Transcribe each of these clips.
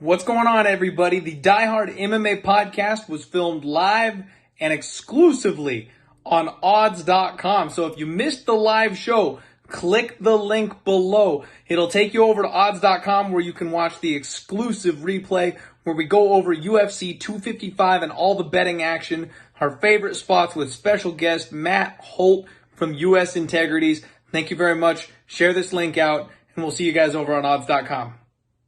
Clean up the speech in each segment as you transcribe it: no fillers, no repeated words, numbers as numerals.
What's going on, everybody? The Diehard MMA Podcast was filmed live and exclusively on odds.com. So if you missed the live show, click the link below. It'll take you over to odds.com where you can watch the exclusive replay where we go over UFC 255 and all the betting action, our favorite spots with special guest Matt Holt from US Integrities. Thank you very much. Share this link out, and we'll see you guys over on odds.com.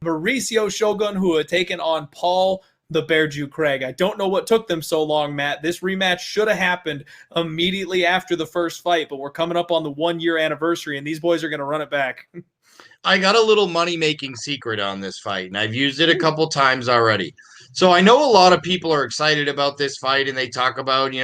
Mauricio Shogun, who had taken on Paul the Bear Jew Craig. I don't know what took them so long, Matt. This rematch should have happened immediately after the first fight, but we're coming up on the 1-year anniversary, and these boys are going to run it back. I got a little money-making secret on this fight, and I've used it a couple times already. So I know a lot of people are excited about this fight, and they talk about,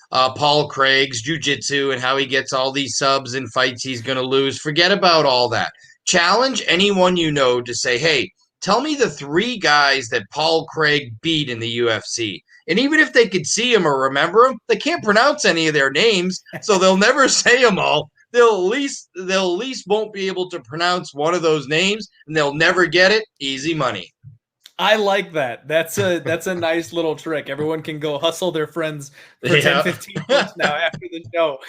Paul Craig's jiu-jitsu and how he gets all these subs and fights he's going to lose. Forget about all that. Challenge anyone you know to say, hey, tell me the 3 guys that Paul Craig beat in the UFC. And even if they could see him or remember him, they can't pronounce any of their names, so they'll never say them all. They'll at least won't be able to pronounce one of those names, and they'll never get it. Easy money. I like that. That's a nice little trick. Everyone can go hustle their friends for 10, 15 minutes now after the show.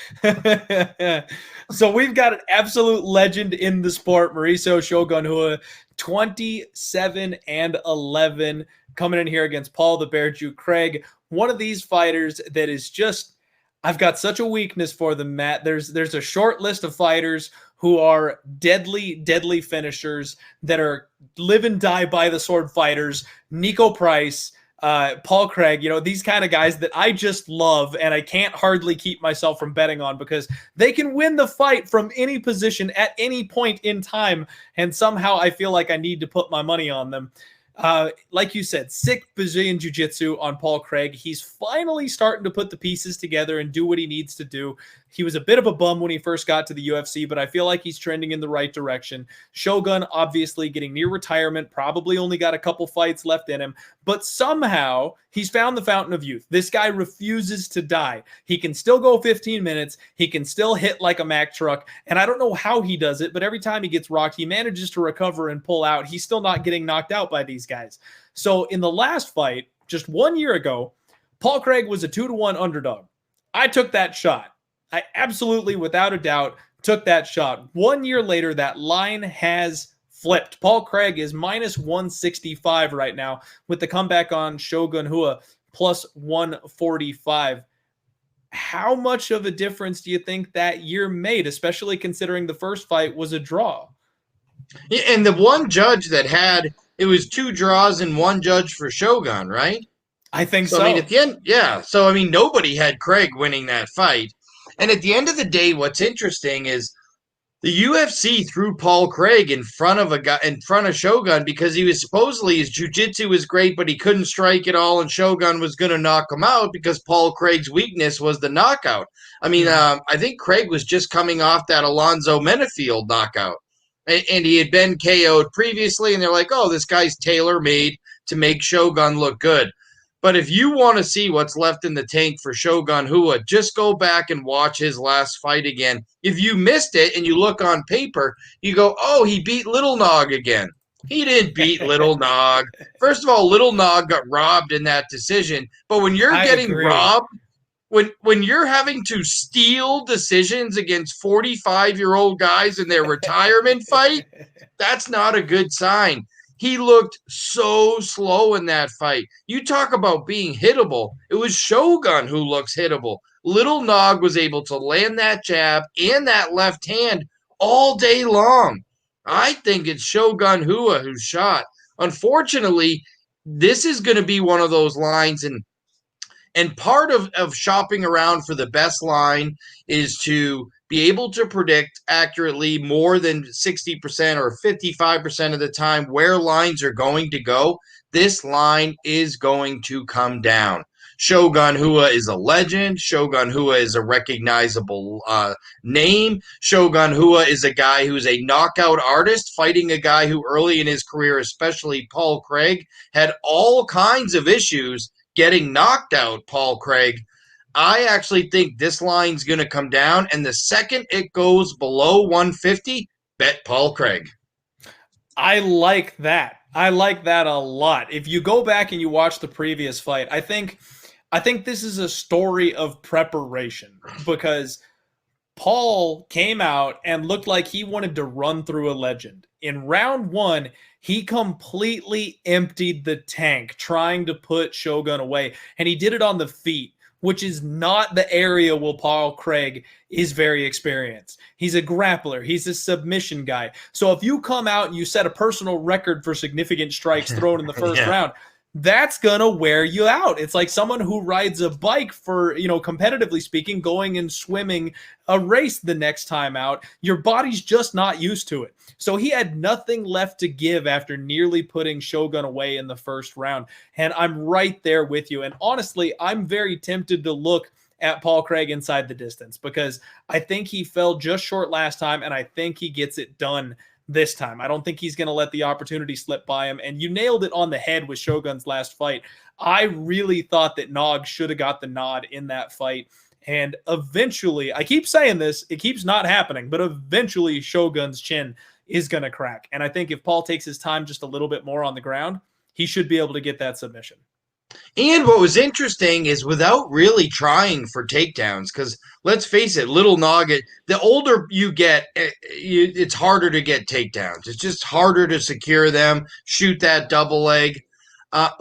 So we've got an absolute legend in the sport, Mauricio Shogun Rua, 27-11, coming in here against Paul the Bear Jew Craig. One of these fighters that is just, I've got such a weakness for them, Matt. There's a short list of fighters who are deadly finishers that are live and die by the sword fighters. Nico Price, Paul Craig, these kind of guys that I just love, and I can't hardly keep myself from betting on because they can win the fight from any position at any point in time, and somehow I feel like I need to put my money on them. Like you said, sick Brazilian jiu-jitsu on Paul Craig. He's finally starting to put the pieces together and do what he needs to do. He was a bit of a bum when he first got to the UFC, but I feel like he's trending in the right direction. Shogun, obviously getting near retirement, probably only got a couple fights left in him, but somehow he's found the fountain of youth. This guy refuses to die. He can still go 15 minutes. He can still hit like a Mack truck, and I don't know how he does it, but every time he gets rocked, he manages to recover and pull out. He's still not getting knocked out by these guys. So in the last fight, just 1 year ago, Paul Craig was a 2-1 underdog. I took that shot. I absolutely, without a doubt, took that shot. 1 year later, that line has flipped. Paul Craig is minus 165 right now with the comeback on Shogun Rua plus 145. How much of a difference do you think that year made, especially considering the first fight was a draw? Yeah, and the one judge that it was 2 draws and 1 judge for Shogun, right? I think so. I mean, at the end, yeah. So, I mean, nobody had Craig winning that fight. And at the end of the day, what's interesting is the UFC threw Paul Craig in front of Shogun because he was supposedly his jiu-jitsu was great, but he couldn't strike at all, and Shogun was going to knock him out because Paul Craig's weakness was the knockout. I mean, I think Craig was just coming off that Alonzo Menafield knockout, and he had been KO'd previously, and they're like, oh, this guy's tailor-made to make Shogun look good. But if you want to see what's left in the tank for Shogun Rua, just go back and watch his last fight again. If you missed it and you look on paper, you go, oh, he beat Little Nog again. He didn't beat Little Nog. First of all, Little Nog got robbed in that decision. But when you're getting robbed, when you're having to steal decisions against 45-year-old guys in their retirement fight, that's not a good sign. He looked so slow in that fight. You talk about being hittable. It was Shogun who looks hittable. Little Nog was able to land that jab and that left hand all day long. I think it's Shogun Rua who shot. Unfortunately, this is going to be one of those lines, and part of shopping around for the best line is to be able to predict accurately more than 60% or 55% of the time where lines are going to go. This line is going to come down. Shogun Rua is a legend. Shogun Rua is a recognizable name. Shogun Rua is a guy who's a knockout artist fighting a guy who early in his career, especially Paul Craig, had all kinds of issues getting knocked out, Paul Craig. I actually think this line's going to come down, and the second it goes below 150, bet Paul Craig. I like that. I like that a lot. If you go back and you watch the previous fight, I think this is a story of preparation because Paul came out and looked like he wanted to run through a legend. In round one, he completely emptied the tank trying to put Shogun away, and he did it on the feet, which is not the area where Paul Craig is very experienced. He's a grappler. He's a submission guy. So if you come out and you set a personal record for significant strikes thrown in the first round, that's gonna wear you out. It's like someone who rides a bike for, competitively speaking, going and swimming a race the next time out. Your body's just not used to it. So he had nothing left to give after nearly putting Shogun away in the first round. And I'm right there with you. And honestly, I'm very tempted to look at Paul Craig inside the distance because I think he fell just short last time, and I think he gets it done this time. I don't think he's going to let the opportunity slip by him. And you nailed it on the head with Shogun's last fight. I really thought that Nog should have got the nod in that fight. And eventually, I keep saying this, it keeps not happening, but eventually Shogun's chin is going to crack. And I think if Paul takes his time just a little bit more on the ground, he should be able to get that submission. And what was interesting is without really trying for takedowns, because let's face it, Little Nog, the older you get, it's harder to get takedowns. It's just harder to secure them, shoot that double leg.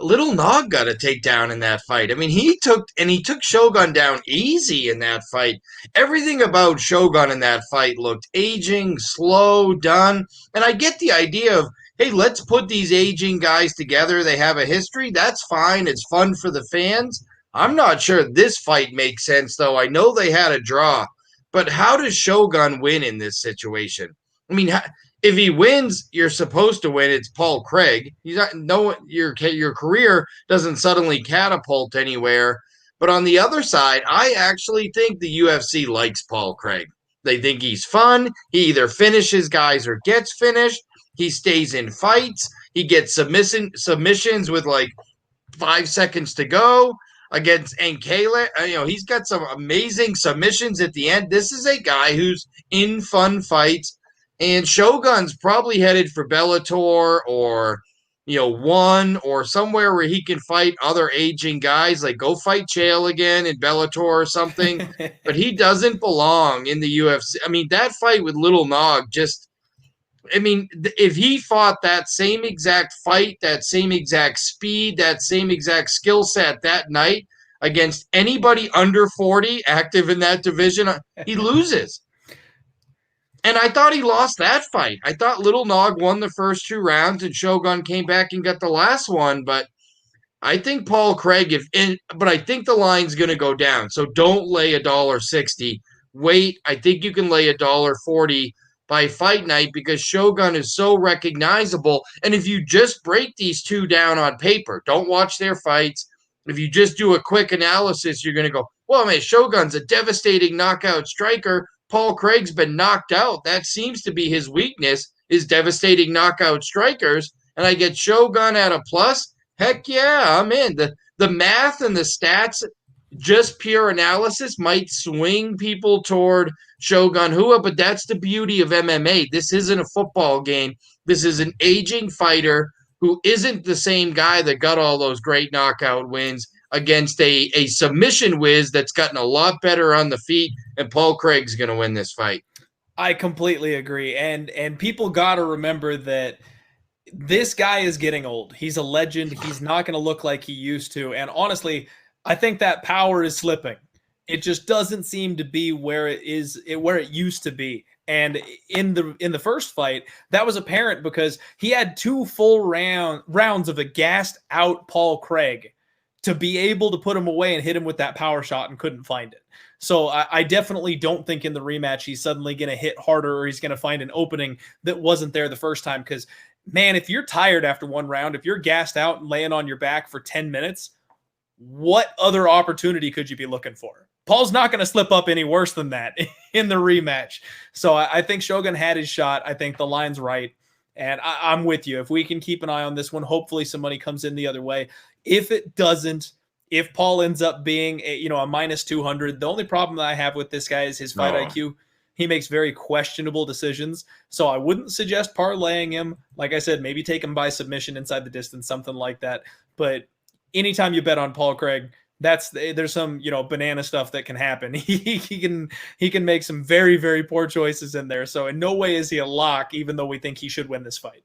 Little Nog got a takedown in that fight. I mean, he took Shogun down easy in that fight. Everything about Shogun in that fight looked aging, slow, done. And I get the idea of, hey, let's put these aging guys together. They have a history. That's fine. It's fun for the fans. I'm not sure this fight makes sense, though. I know they had a draw. But how does Shogun win in this situation? I mean, if he wins, you're supposed to win. It's Paul Craig. He's not, no, your career doesn't suddenly catapult anywhere. But on the other side, I actually think the UFC likes Paul Craig. They think he's fun. He either finishes guys or gets finished. He stays in fights. He gets submissions with like 5 seconds to go against Nkele. He's got some amazing submissions at the end. This is a guy who's in fun fights. And Shogun's probably headed for Bellator or, one or somewhere where he can fight other aging guys, like go fight Chael again in Bellator or something. But he doesn't belong in the UFC. I mean, that fight with Little Nog if he fought that same exact fight, that same exact speed, that same exact skill set that night against anybody under 40 active in that division, he loses. And I thought he lost that fight. I thought Little Nog won the first 2 rounds and Shogun came back and got the last one. But I think Paul Craig, but I think the line's going to go down. So don't lay $1.60. Wait, I think you can lay $1.40 by fight night because Shogun is so recognizable. And if you just break these two down on paper, don't watch their fights. If you just do a quick analysis, you're going to go, well, man, Shogun's a devastating knockout striker. Paul Craig's been knocked out. That seems to be his weakness, is devastating knockout strikers. And I get Shogun at a plus. Heck yeah, I'm in. The math and the stats, just pure analysis, might swing people toward Shogun Rua, but that's the beauty of MMA. This isn't a football game. This is an aging fighter who isn't the same guy that got all those great knockout wins against a submission whiz that's gotten a lot better on the feet, and Paul Craig's going to win this fight. I completely agree. And people got to remember that this guy is getting old. He's a legend. He's not going to look like he used to. And honestly, I think that power is slipping. It just doesn't seem to be where it used to be. And in the first fight, that was apparent because he had 2 full rounds of a gassed out Paul Craig to be able to put him away and hit him with that power shot and couldn't find it. So I definitely don't think in the rematch he's suddenly going to hit harder or he's going to find an opening that wasn't there the first time. Because, man, if you're tired after 1 round, if you're gassed out and laying on your back for 10 minutes, what other opportunity could you be looking for? Paul's not going to slip up any worse than that in the rematch. So I think Shogun had his shot. I think the line's right. And I'm with you. If we can keep an eye on this one, hopefully some money comes in the other way. If it doesn't, if Paul ends up being a minus 200, the only problem that I have with this guy is his fight IQ. He makes very questionable decisions. So I wouldn't suggest parlaying him. Like I said, maybe take him by submission inside the distance, something like that. But anytime you bet on Paul Craig, there's some banana stuff that can happen. He can make some very, very poor choices in there. So in no way is he a lock, even though we think he should win this fight.